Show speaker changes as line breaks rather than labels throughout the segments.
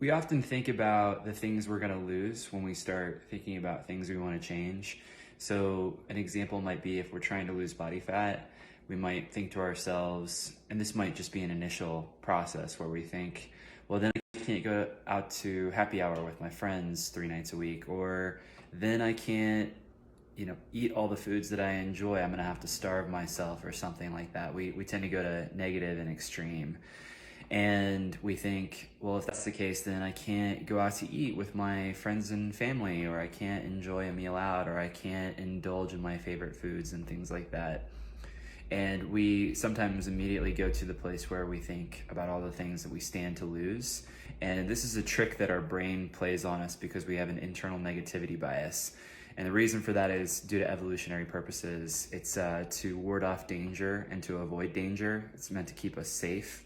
We often think about the things we're going to lose when we start thinking about things we want to change. So, an example might be if we're trying to lose body fat, we might think to ourselves, and this might just be an initial process where we think, well, then I can't go out to happy hour with my friends 3 nights a week, or then I can't eat all the foods that I enjoy. I'm gonna have to starve myself or something like that. We tend to go to negative and extreme. And we think, well, if that's the case, then I can't go out to eat with my friends and family, or I can't enjoy a meal out, or I can't indulge in my favorite foods and things like that. And we sometimes immediately go to the place where we think about all the things that we stand to lose. And this is a trick that our brain plays on us because we have an internal negativity bias. And the reason for that is due to evolutionary purposes. It's to ward off danger and to avoid danger. It's meant to keep us safe.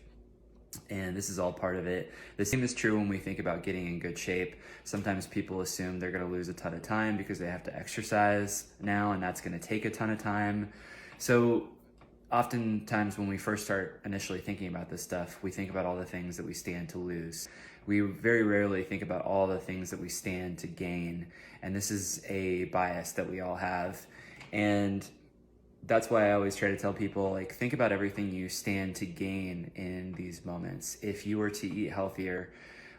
And this is all part of it. The same is true when we think about getting in good shape. Sometimes people assume they're going to lose a ton of time because they have to exercise now, and that's going to take a ton of time. So oftentimes when we first start initially thinking about this stuff, we think about all the things that we stand to lose. We very rarely think about all the things that we stand to gain. And this is a bias that we all have. And that's why I always try to tell people, like, think about everything you stand to gain in these moments. If you were to eat healthier,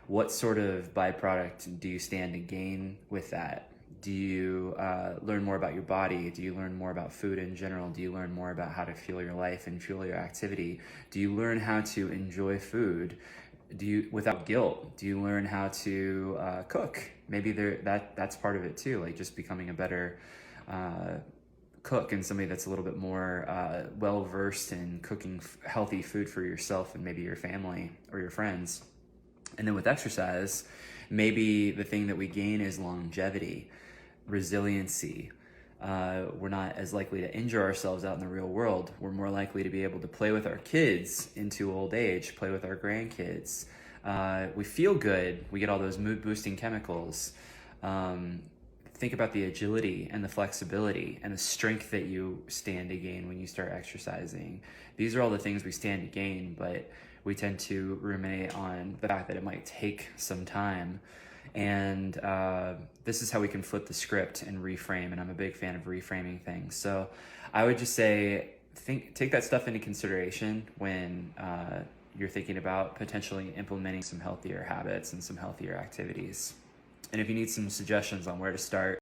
what sort of byproduct do you stand to gain with that? Do you learn more about your body? Do you learn more about food in general? Do you learn more about how to fuel your life and fuel your activity? Do you learn how to enjoy food without guilt? Do you learn how to cook? Maybe that's part of it too, like just becoming a better cook and somebody that's a little bit more well versed in cooking healthy food for yourself and maybe your family or your friends. And then with exercise, maybe the thing that we gain is longevity, resiliency. We're not as likely to injure ourselves out in the real world. We're more likely to be able to play with our kids into old age, play with our grandkids. We feel good. We get all those mood boosting chemicals. Think about the agility and the flexibility and the strength that you stand to gain when you start exercising. These are all the things we stand to gain, but we tend to ruminate on the fact that it might take some time. And this is how we can flip the script and reframe. And I'm a big fan of reframing things. So I would just say, take that stuff into consideration when you're thinking about potentially implementing some healthier habits and some healthier activities. And if you need some suggestions on where to start,